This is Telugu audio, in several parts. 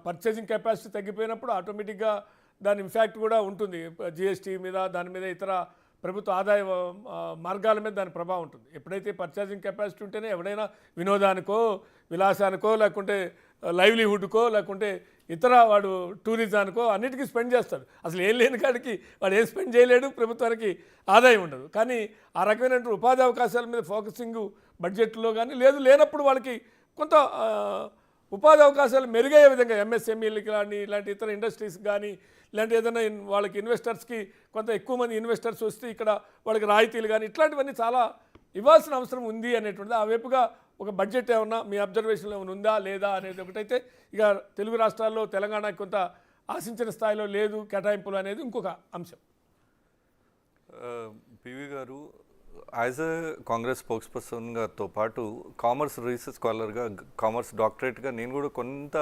పర్చేసింగ్ కెపాసిటీ తగ్గిపోయినప్పుడు ఆటోమేటిక్గా దాని ఇంపాక్ట్ కూడా ఉంటుంది. జిఎస్టీ మీద దాని మీద ఇతర ప్రభుత్వ ఆదాయ మార్గాల మీద దాని ప్రభావం ఉంటుంది. ఎప్పుడైతే పర్చేసింగ్ కెపాసిటీ ఉంటేనే ఎవడైనా వినోదానికో విలాసానికో లేకుంటే లైవ్లీహుడ్కో లేకుంటే ఇతర వాడు టూరిజానికో అన్నిటికీ స్పెండ్ చేస్తాడు. అసలు ఏం లేని కాడికి వాడు ఏం స్పెండ్ చేయలేడు, ప్రభుత్వానికి ఆదాయం ఉండదు. కానీ ఆ రకమైనటువంటి ఉపాధి అవకాశాల మీద ఫోకసింగ్ బడ్జెట్లో కానీ లేనప్పుడు వాళ్ళకి కొంత ఉపాధి అవకాశాలు మెరుగయ్యే విధంగా ఎంఎస్ఎంఈలకి కానీ ఇలాంటి ఇతర ఇండస్ట్రీస్ కానీ ఇలాంటి ఏదైనా వాళ్ళకి ఇన్వెస్టర్స్కి కొంత ఎక్కువ మంది ఇన్వెస్టర్స్ వస్తే ఇక్కడ వాళ్ళకి రాయితీలు కానీ ఇట్లాంటివన్నీ చాలా ఇవ్వాల్సిన అవసరం ఉంది అనేటువంటిది. ఆ వైపుగా ఒక బడ్జెట్ ఏమన్నా మీ అబ్జర్వేషన్లో ఏమైనా ఉందా లేదా అనేది ఒకటైతే, ఇక తెలుగు రాష్ట్రాల్లో తెలంగాణకి కొంత ఆశించిన స్థాయిలో లేదు కేటాయింపులు అనేది ఇంకొక అంశం. పివి గారు యాజ్ ఎ కాంగ్రెస్ స్పోక్స్ పర్సన్గాతో పాటు కామర్స్ రీసెర్చ్ స్కాలర్గా, కామర్స్ డాక్టరేట్గా నేను కూడా కొంత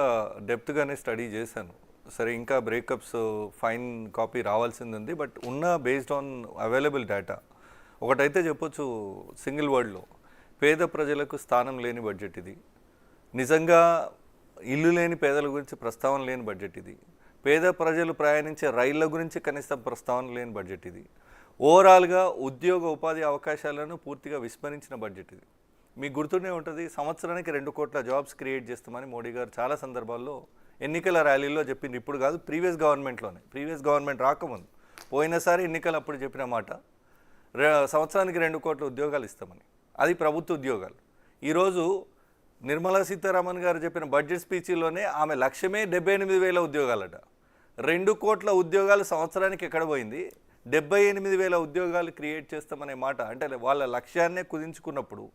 డెప్త్గానే స్టడీ చేశాను. సరే, ఇంకా బ్రేకప్స్ ఫైన్ కాపీ రావాల్సింది ఉంది. బట్ ఉన్న బేస్డ్ ఆన్ అవైలబుల్ డేటా ఒకటైతే చెప్పొచ్చు, సింగిల్ వర్డ్లో పేద ప్రజలకు స్థానం లేని బడ్జెట్ ఇది. నిజంగా ఇల్లు లేని పేదల గురించి ప్రస్తావన లేని బడ్జెట్ ఇది. పేద ప్రజలు ప్రయాణించే రైళ్ల గురించి కనీసం ప్రస్తావన లేని బడ్జెట్ ఇది. ఓవరాల్గా ఉద్యోగ ఉపాధి అవకాశాలను పూర్తిగా విస్మరించిన బడ్జెట్ ఇది. మీకు గుర్తుండే ఉంటుంది, సంవత్సరానికి 2 కోట్ల జాబ్స్ క్రియేట్ చేస్తామని మోడీ గారు చాలా సందర్భాల్లో ఎన్నికల ర్యాలీల్లో చెప్పింది. ఇప్పుడు కాదు, ప్రీవియస్ గవర్నమెంట్ రాకముందు పోయినసారి ఎన్నికలు అప్పుడు చెప్పిన మాట, సంవత్సరానికి 2 కోట్ల ఉద్యోగాలు ఇస్తామని. అది ప్రభుత్వ ఉద్యోగాలు. ఈరోజు నిర్మలా సీతారామన్ గారు చెప్పిన బడ్జెట్ స్పీచ్లోనే ఆమె లక్ష్యమే 78,000 ఉద్యోగాలట. 2 కోట్ల ఉద్యోగాలు సంవత్సరానికి ఎక్కడ పోయింది? 78,000 ఉద్యోగాలు క్రియేట్ చేస్తామనే మాట. అంటే వాళ్ళ లక్ష్యాన్నే కుదించుకున్నప్పుడు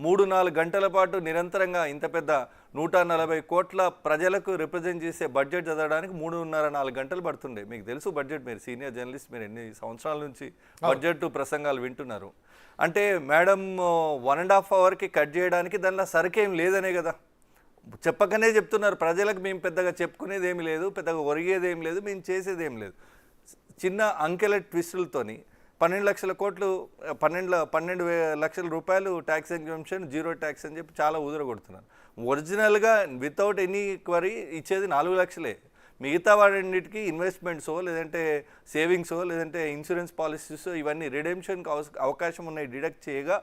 3-4 గంటల పాటు నిరంతరంగా ఇంత పెద్ద 140 కోట్ల ప్రజలకు రిప్రజెంట్ చేసే బడ్జెట్ చదవడానికి 3.5-4 గంటలు పడుతుండే. మీకు తెలుసు బడ్జెట్, మీరు సీనియర్ జర్నలిస్ట్, మీరు ఎన్ని సంవత్సరాల నుంచి బడ్జెట్ ప్రసంగాలు వింటున్నారు. అంటే మేడం 1.5 అవర్కి కట్ చేయడానికి దానిలో సరికేం లేదనే కదా చెప్పకనే చెప్తున్నారు. ప్రజలకు మేము పెద్దగా చెప్పుకునేది ఏమి లేదు, పెద్దగా ఒరిగేది ఏం లేదు, మేము చేసేది ఏం లేదు. చిన్న అంకెల ట్విస్టులతోని 12 లక్షల కోట్లు 12 లక్షల రూపాయలు ట్యాక్స్ ఎగ్జంప్షన్, జీరో ట్యాక్స్ అని చెప్పి చాలా ఊదరగొడుతున్నారు. ఒరిజినల్గా వితౌట్ ఎనీ క్వరీ ఇచ్చేది 4 లక్షలే. మిగతా వాటికి ఇన్వెస్ట్మెంట్సో లేదంటే సేవింగ్సో లేదంటే ఇన్సూరెన్స్ పాలసీస్ ఇవన్నీ రిడెంప్షన్కి అవకాశం ఉన్నాయి డిడక్ట్ చేయగా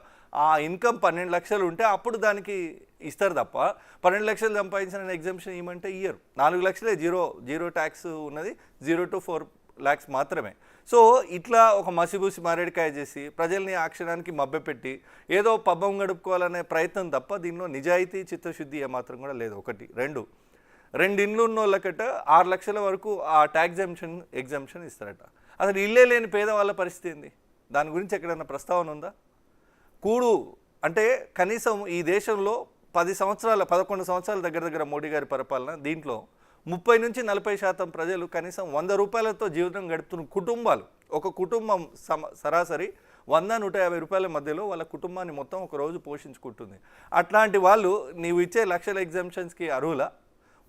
ఆ ఇన్కమ్ 12 లక్షలు ఉంటే అప్పుడు దానికి ఇస్తారు తప్ప 12 లక్షలు సంపాదించిన ఎగ్జంప్షన్ ఇవ్వమంటే ఇయ్యరు. 4 లక్షలే జీరో ట్యాక్స్ ఉన్నది, 0 to 4 lakhs మాత్రమే. సో ఇట్లా ఒక మసిబూసి మారేడికాయ చేసి ప్రజల్ని ఆ క్షణానికి మభ్యపెట్టి ఏదో పబ్బం గడుపుకోవాలనే ప్రయత్నం తప్ప దీనిలో నిజాయితీ చిత్తశుద్ధి ఏమాత్రం కూడా లేదు. 1. 2 ఇండ్లు ఉన్న వాళ్ళకట 6 లక్షల వరకు ఆ ట్యాక్స్ ఎగ్జంప్షన్ ఇస్తారట. అసలు ఇల్లే లేని పేదవాళ్ళ పరిస్థితి ఏంది? దాని గురించి ఎక్కడన్నా ప్రస్తావన ఉందా? అంటే కనీసం ఈ దేశంలో 11 సంవత్సరాల దగ్గర మోడీ గారి పరిపాలన, దీంట్లో 30-40% ప్రజలు కనీసం 100 రూపాయలతో జీవితం గడుపుతున్న కుటుంబాలు. ఒక కుటుంబం సరాసరి 100-150 రూపాయల మధ్యలో వాళ్ళ కుటుంబాన్ని మొత్తం ఒక రోజు పోషించుకుంటుంది. అట్లాంటి వాళ్ళు నీవు ఇచ్చే లక్షల ఎగ్జంప్షన్స్కి అర్హులా?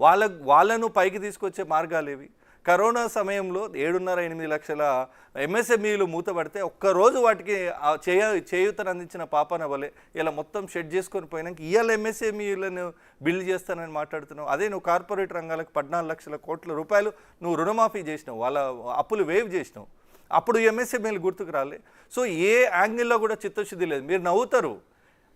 వాళ్ళను పైకి తీసుకొచ్చే మార్గాలు ఏవి? కరోనా సమయంలో 7.5-8 లక్షల ఎంఎస్ఎంఈలు మూతపడితే ఒక్కరోజు వాటికి చేయూతను అందించిన పాపన వలె ఇలా మొత్తం షెడ్ చేసుకొని పోయినాక ఇవాళ ఎంఎస్ఎంఈలను బిల్డ్ చేస్తానని మాట్లాడుతున్నావు. అదే నువ్వు కార్పొరేట్ రంగాలకు 14 లక్షల కోట్ల రూపాయలు నువ్వు రుణమాఫీ చేసినావు, వాళ్ళ అప్పులు వేవ్ చేసినావు. అప్పుడు ఎంఎస్ఎంఈలు గుర్తుకు రాలే. సో ఏ యాంగిల్లో కూడా చిత్తశుద్ధి లేదు. మీరు నవ్వుతారు.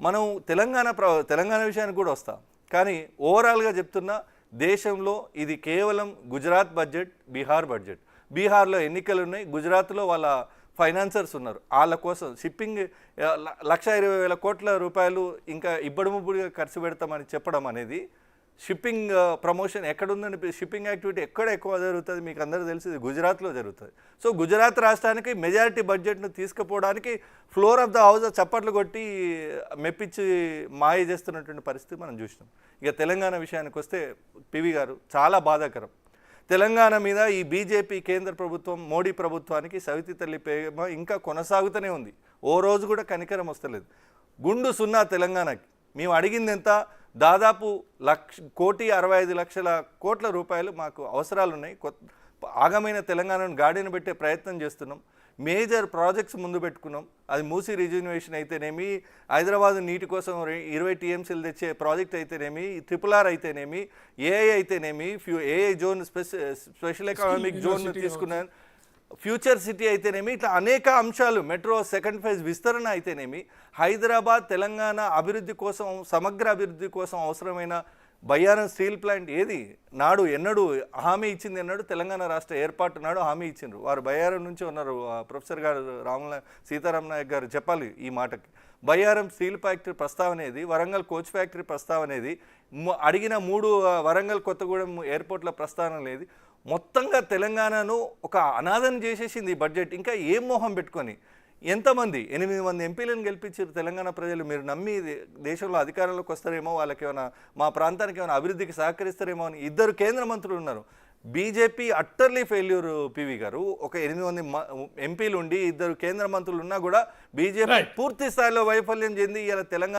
మనం తెలంగాణ విషయానికి కూడా వస్తాం. కానీ ఓవరాల్గా చెప్తున్నా, దేశంలో ఇది కేవలం గుజరాత్ బడ్జెట్, బీహార్ బడ్జెట్. బీహార్లో ఎన్నికలు ఉన్నాయి, గుజరాత్లో వాళ్ళ ఫైనాన్సర్స్ ఉన్నారు. వాళ్ళ కోసం షిప్పింగ్ 1,20,000 కోట్ల రూపాయలు ఇంకా ఇబ్బడిముబ్బడిగా ఖర్చు పెడతామని చెప్పడం అనేది షిప్పింగ్ ప్రమోషన్ ఎక్కడుందండి? షిప్పింగ్ యాక్టివిటీ ఎక్కడ ఎక్కువ జరుగుతుంది మీకు అందరూ తెలిసింది, గుజరాత్లో జరుగుతుంది. సో గుజరాత్ రాష్ట్రానికి మెజారిటీ బడ్జెట్ను తీసుకుపోవడానికి ఫ్లోర్ ఆఫ్ ద హౌస్ చప్పట్లు కొట్టి మెప్పించి మాయ చేస్తున్నటువంటి పరిస్థితి మనం చూసినాం. ఇక తెలంగాణ విషయానికి వస్తే పివి గారు, చాలా బాధాకరం. తెలంగాణ మీద ఈ బీజేపీ కేంద్ర ప్రభుత్వం, మోడీ ప్రభుత్వానికి సవితి తల్లి ప్రేమ ఇంకా కొనసాగుతూనే ఉంది. ఓ రోజు కూడా కనికరం వస్తలేదు. గుండు సున్నా తెలంగాణకి. మేము అడిగింది ఎంత? దాదాపు 1,65 కోట్ల రూపాయలు మాకు అవసరాలు ఉన్నాయి. ఆగమైన తెలంగాణను గాడిన పెట్టే ప్రయత్నం చేస్తున్నాం. మేజర్ ప్రాజెక్ట్స్ ముందు పెట్టుకున్నాం. అది మూసీ రిజర్వేషన్ అయితేనేమి, హైదరాబాద్ నీటి కోసం 20 టీఎంసీలు తెచ్చే ప్రాజెక్ట్ అయితేనేమి, RRR అయితేనేమి, ఏఐ అయితేనేమి, AI zone special economic zone తీసుకున్నాను, ఫ్యూచర్ సిటీ అయితేనేమి, ఇట్లా అనేక అంశాలు, మెట్రో సెకండ్ ఫేజ్ విస్తరణ అయితేనేమి, హైదరాబాద్ తెలంగాణ అభివృద్ధి కోసం, సమగ్ర అభివృద్ధి కోసం అవసరమైన బయ్యారం స్టీల్ ప్లాంట్ ఏది నాడు ఎన్నడూ హామీ ఇచ్చింది, ఎన్నడూ తెలంగాణ రాష్ట్ర ఏర్పాటు నాడు హామీ ఇచ్చిండ్రు. వారు బయ్యారం నుంచి ఉన్నారు, ప్రొఫెసర్ గారు సీతారాం నాయక్ గారు చెప్పాలి ఈ మాటకి. బయ్యారం స్టీల్ ఫ్యాక్టరీ ప్రస్తావనేది, వరంగల్ కోచ్ ఫ్యాక్టరీ ప్రస్తావనేది, అడిగిన 3 వరంగల్ కొత్తగూడెం ఎయిర్పోర్ట్ల ప్రస్తావన లేదు. మొత్తంగా తెలంగాణను ఒక అనాథం చేసేసింది ఈ బడ్జెట్. ఇంకా ఏం మోహం పెట్టుకొని ఎంతమంది 8 మంది ఎంపీలను గెలిపించారు తెలంగాణ ప్రజలు. మీరు నమ్మి దేశంలో అధికారంలోకి వస్తారేమో, వాళ్ళకి ఏమైనా మా ప్రాంతానికి ఏమైనా అభివృద్ధికి సహకరిస్తారేమో అని 2 కేంద్ర మంత్రులు ఉన్నారు. బీజేపీ అట్టర్లీ ఫెయిల్యూర్ పివి గారు. ఒక 8 మంది ఎంపీలు ఉండి 2 కేంద్ర మంత్రులు ఉన్నా కూడా బీజేపీ పూర్తి స్థాయిలో వైఫల్యం చెంది ఇలా తెలంగాణ